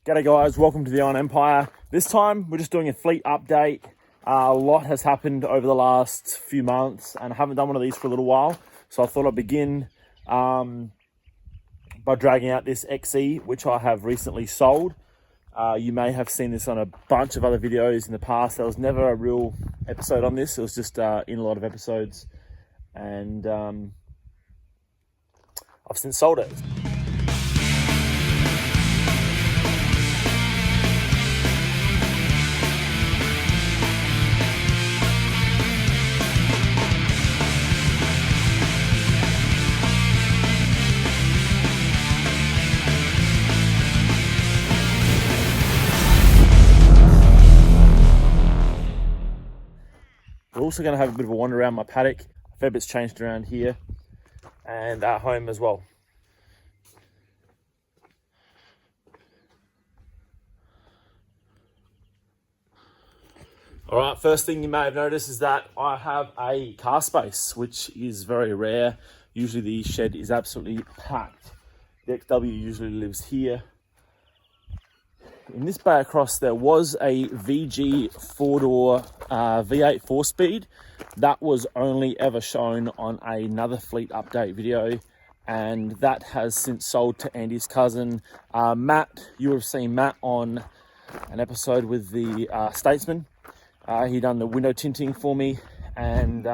G'day guys, welcome to the Iron Empire. This time we're just doing a fleet update. A lot has happened over the last few months and I haven't done one of these for a little while. So I thought I'd begin by dragging out this XE, which I have recently sold. You may have seen this on a bunch of other videos in the past. There was never a real episode on this. It was just in a lot of episodes. And I've since sold it. We're also going to have a bit of a wander around my paddock. A fair bit's changed around here and at home as well. All right, first thing you may have noticed is that I have a car space, which is very rare. Usually the shed is absolutely packed. The XW usually lives here. In this bay across, there was a VG 4-door V8 4-speed. That was only ever shown on another fleet update video, and that has since sold to Andy's cousin, Matt. You would have seen Matt on an episode with the Statesman. He done the window tinting for me, and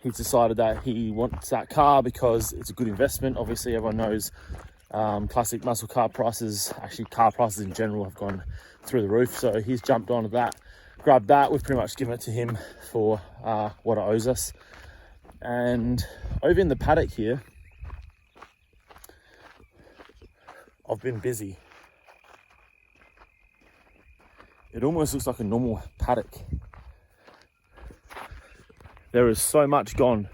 he's decided that he wants that car because it's a good investment. Obviously, everyone knows classic muscle car prices, actually car prices in general, have gone through the roof. So he's jumped onto that, grabbed that. We've pretty much given it to him for what it owes us. And over in the paddock here, I've been busy. It almost looks like a normal paddock. There is so much gone.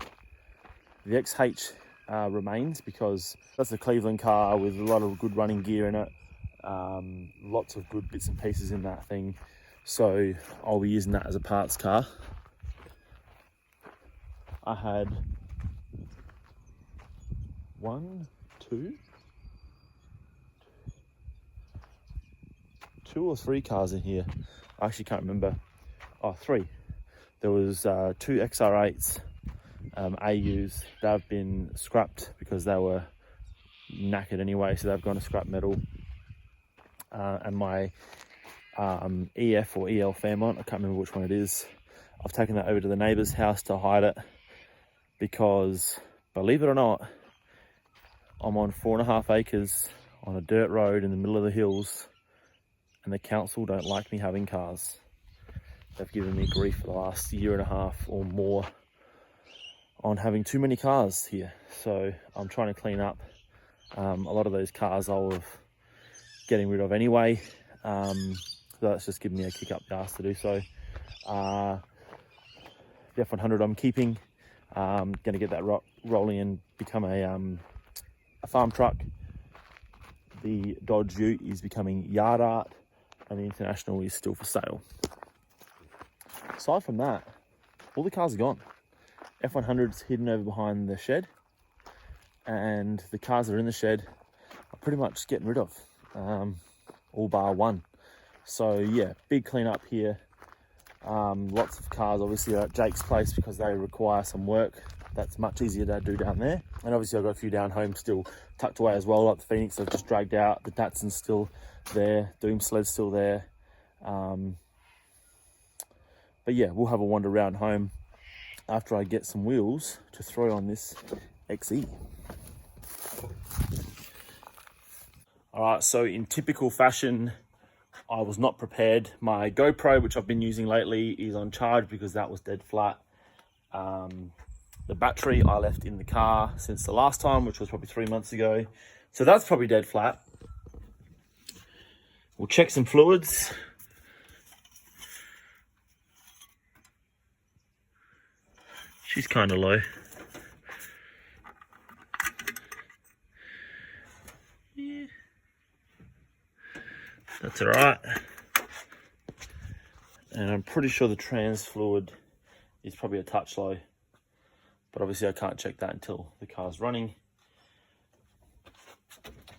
The XH remains because that's a Cleveland car with a lot of good running gear in it. Lots of good bits and pieces in that thing. So I'll be using that as a parts car. I had two or three cars in here. I actually can't remember. Oh, three. There was two XR8s. AUs that have been scrapped because they were knackered anyway, so they've gone to scrap metal. And my EF or EL Fairmont, I can't remember which one it is, I've taken that over to the neighbour's house to hide it because, believe it or not, I'm on 4.5 acres on a dirt road in the middle of the hills, and the council don't like me having cars. They've given me grief for the last year and a half or more on having too many cars here. So I'm trying to clean up a lot of those cars I was getting rid of anyway. So that's just giving me a kick up the arse to do so. The F100 I'm keeping. Going to get that rolling and become a farm truck. The Dodge Ute is becoming yard art, and the International is still for sale. Aside from that, all the cars are gone. F100's hidden over behind the shed, and the cars that are in the shed are pretty much getting rid of, all bar one. So yeah, big cleanup here. Lots of cars obviously are at Jake's place because they require some work. That's much easier to do down there. And obviously I've got a few down home still tucked away as well, like the Phoenix I've just dragged out. The Datsun's still there, Doom Sled's still there. But yeah, we'll have a wander around home after I get some wheels to throw on this XE. All right, so in typical fashion, I was not prepared. My GoPro, which I've been using lately, is on charge because that was dead flat. The battery I left in the car since the last time, which was probably 3 months ago. So that's probably dead flat. We'll check some fluids. She's kind of low. Yeah. That's all right. And I'm pretty sure the trans fluid is probably a touch low, but obviously I can't check that until the car's running.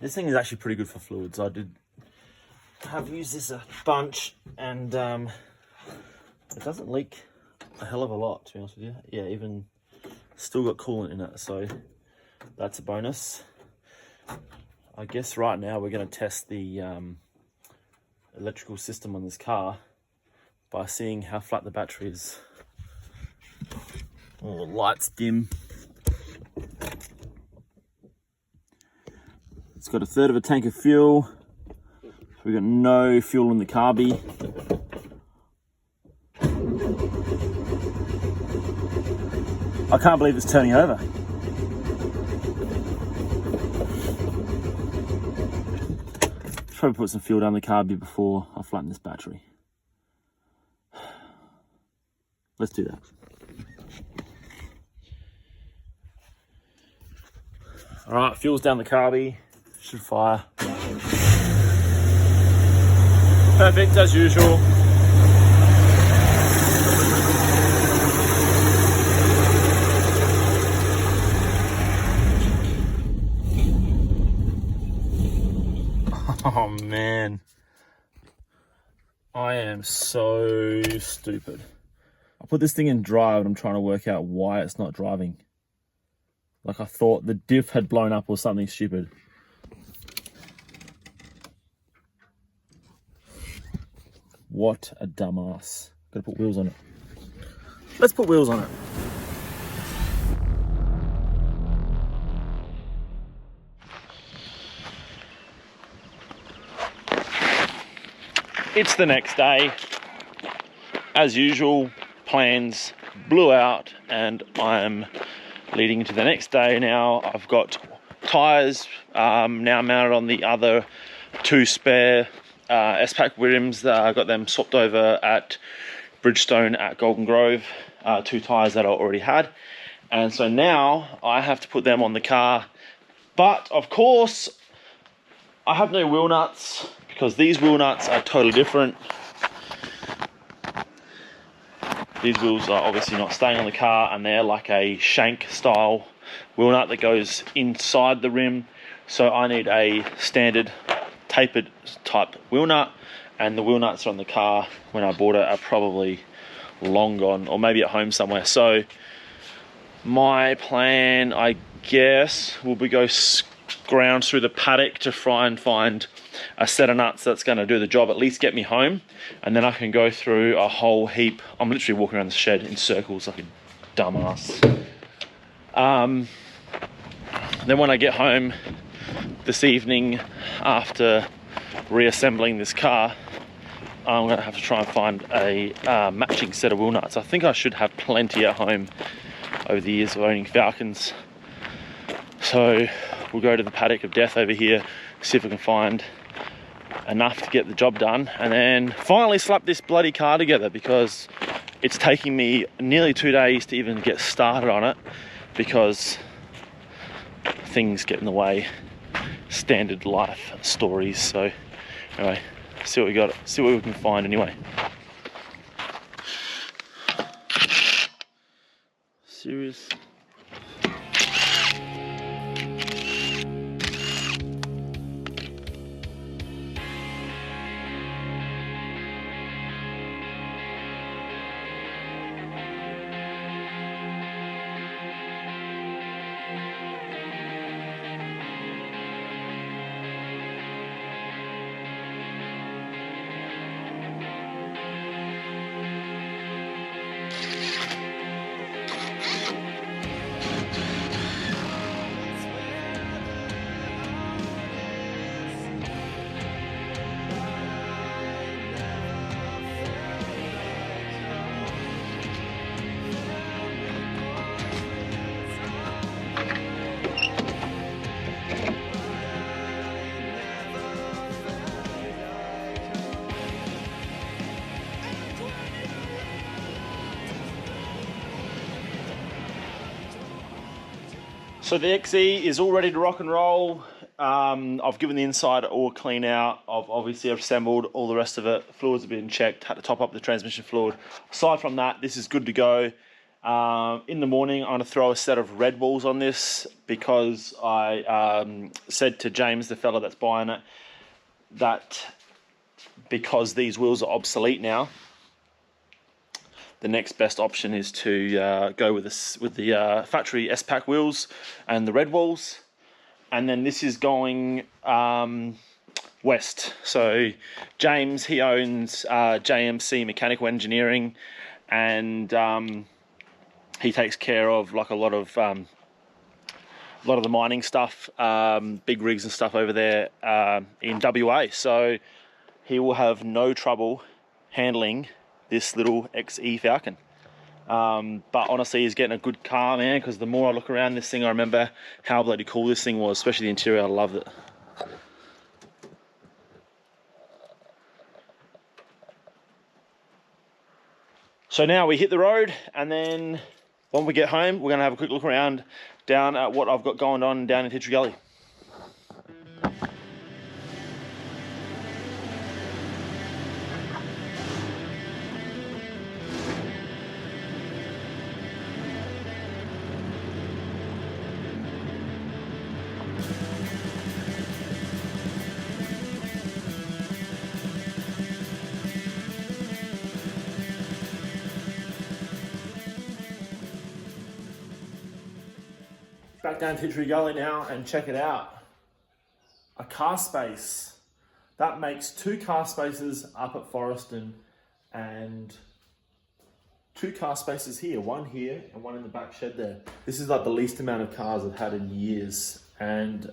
This thing is actually pretty good for fluids. I did have used this a bunch, and it doesn't leak a hell of a lot, to be honest with you. Yeah, even still got coolant in it, so that's a bonus. I guess right now we're going to test the electrical system on this car by seeing how flat the battery is. Oh, the lights dim. It's got 1/3 of a tank of fuel. We've got no fuel in the carby. I can't believe it's turning over. Probably put some fuel down the carby before I flatten this battery. Let's do that. All right, fuel's down the carby. Should fire. Perfect, as usual. Oh man, I am so stupid. I put this thing in drive and I'm trying to work out why it's not driving. Like, I thought the diff had blown up or something stupid. What a dumbass. Gotta put wheels on it. Let's put wheels on it. It's the next day. As usual, plans blew out and I'm leading into the next day now. I've got tyres now mounted on the other 2 spare S-Pack rims. I got them swapped over at Bridgestone at Golden Grove, 2 tyres that I already had. And so now I have to put them on the car. But of course, I have no wheel nuts because these wheel nuts are totally different. These wheels are obviously not staying on the car, and they're like a shank style wheel nut that goes inside the rim. So I need a standard tapered type wheel nut, and the wheel nuts on the car when I bought it are probably long gone, or maybe at home somewhere. So my plan, I guess, will be go scrounge through the paddock to try and find a set of nuts that's going to do the job, at least get me home, and then I can go through a whole heap. I'm literally walking around the shed in circles like a dumbass. Then when I get home this evening, after reassembling this car, I'm going to have to try and find a matching set of wheel nuts. I think I should have plenty at home over the years of owning Falcons. So we'll go to the paddock of death over here, see if we can find enough to get the job done, and then finally slap this bloody car together, because it's taking me nearly 2 days to even get started on it because things get in the way. Standard life stories. So anyway, see what we got, see what we can find anyway. Serious. So the XE is all ready to rock and roll. I've given the inside all clean out. I've obviously assembled all the rest of it. Fluids have been checked, had to top up the transmission fluid. Aside from that, this is good to go. In the morning, I'm going to throw a set of Red Bulls on this because I said to James, the fella that's buying it, that because these wheels are obsolete now, the next best option is to go with the factory S-Pack wheels and the red walls. And then this is going west. So James, he owns JMC Mechanical Engineering, and he takes care of like a lot of the mining stuff, big rigs and stuff over there in WA. So he will have no trouble handling this little XE Falcon. But honestly, he's getting a good car, man, because the more I look around this thing, I remember how bloody cool this thing was, especially the interior. I loved it. So now we hit the road, and then when we get home, we're going to have a quick look around down at what I've got going on down in Titchery Gully. Back down Titchery Gully now, and check it out. A car space. That makes 2 car spaces up at Forreston and 2 car spaces here. One here and one in the back shed there. This is like the least amount of cars I've had in years, and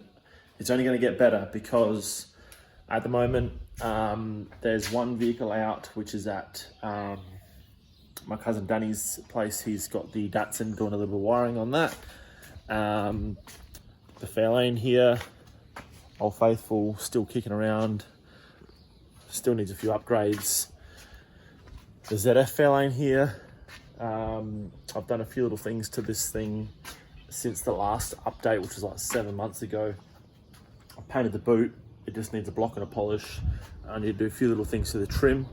it's only going to get better because at the moment there's one vehicle out, which is at my cousin Danny's place. He's got the Datsun, doing a little bit of wiring on that. The Fairlane here, Old Faithful, still kicking around, still needs a few upgrades. The ZF Fairlane here, I've done a few little things to this thing since the last update, which was like 7 months ago. I painted the boot, it just needs a block and a polish. I need to do a few little things to the trim.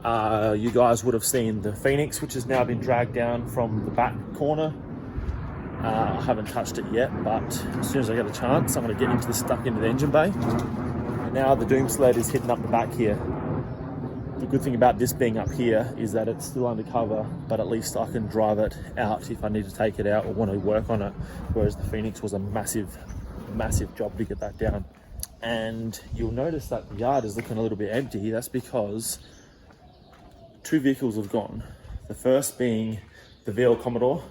You guys would have seen the Phoenix, which has now been dragged down from the back corner. I haven't touched it yet, but as soon as I get a chance, I'm going to get stuck into the engine bay. And now the Doom Sled is hitting up the back here. The good thing about this being up here is that it's still undercover, but at least I can drive it out if I need to take it out or want to work on it, whereas the Phoenix was a massive job to get that down. And you'll notice that the yard is looking a little bit empty. That's because 2 vehicles have gone. The first being the VL Commodore.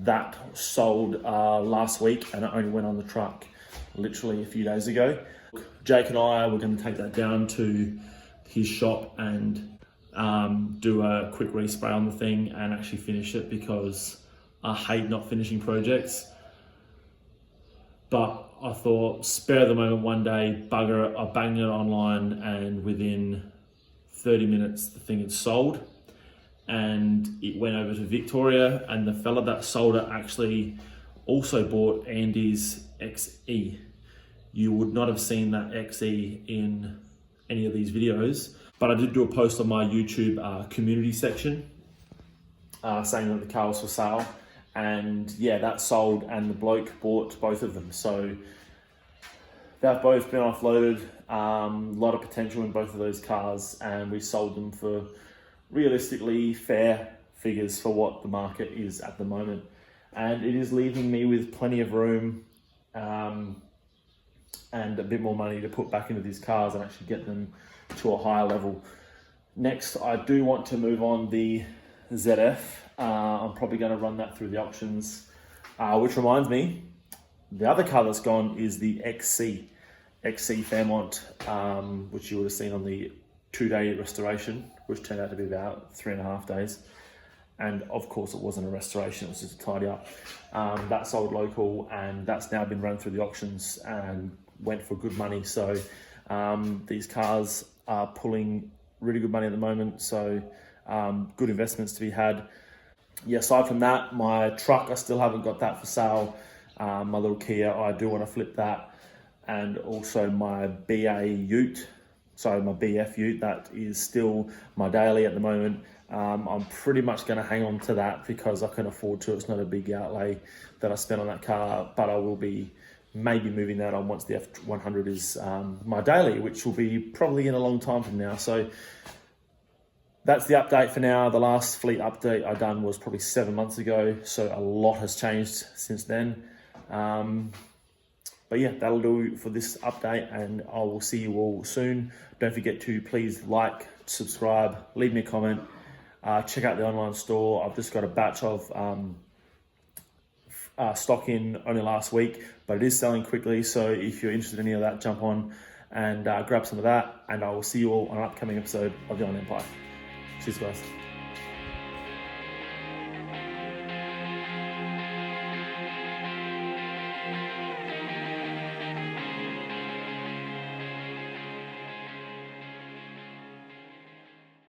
That sold last week, and it only went on the truck literally a few days ago. Jake and I were going to take that down to his shop and do a quick respray on the thing and actually finish it, because I hate not finishing projects. But I thought, spare the moment one day, bugger it. I banged it online, and within 30 minutes the thing had sold. And it went over to Victoria, and the fella that sold it actually also bought Andy's XE. You would not have seen that XE in any of these videos, but I did do a post on my YouTube community section saying that the car was for sale, and yeah, that sold, and the bloke bought both of them. So they've both been offloaded. A lot of potential in both of those cars, and we sold them for realistically fair figures for what the market is at the moment. And it is leaving me with plenty of room and a bit more money to put back into these cars and actually get them to a higher level. Next, I do want to move on the ZF. I'm probably going to run that through the auctions, which reminds me, the other car that's gone is the XE Fairmont, which you would have seen on the 2-day restoration, which turned out to be about 3.5 days. And of course it wasn't a restoration, it was just a tidy up. That sold local, and that's now been run through the auctions and went for good money. So these cars are pulling really good money at the moment, so good investments to be had. Yeah, aside from that, my truck, I still haven't got that for sale. My little Kia, I do want to flip that. And also my my BF ute, that is still my daily at the moment. I'm pretty much going to hang on to that because I can afford to. It's not a big outlay that I spent on that car, but I will be maybe moving that on once the F100 is my daily, which will be probably in a long time from now. So that's the update for now. The last fleet update I done was probably 7 months ago, so a lot has changed since then. But yeah, that'll do for this update, and I will see you all soon. Don't forget to please like, subscribe, leave me a comment, check out the online store. I've just got a batch of stock in only last week, but it is selling quickly. So if you're interested in any of that, jump on and grab some of that, and I will see you all on an upcoming episode of the Iron Empire. Cheers, guys.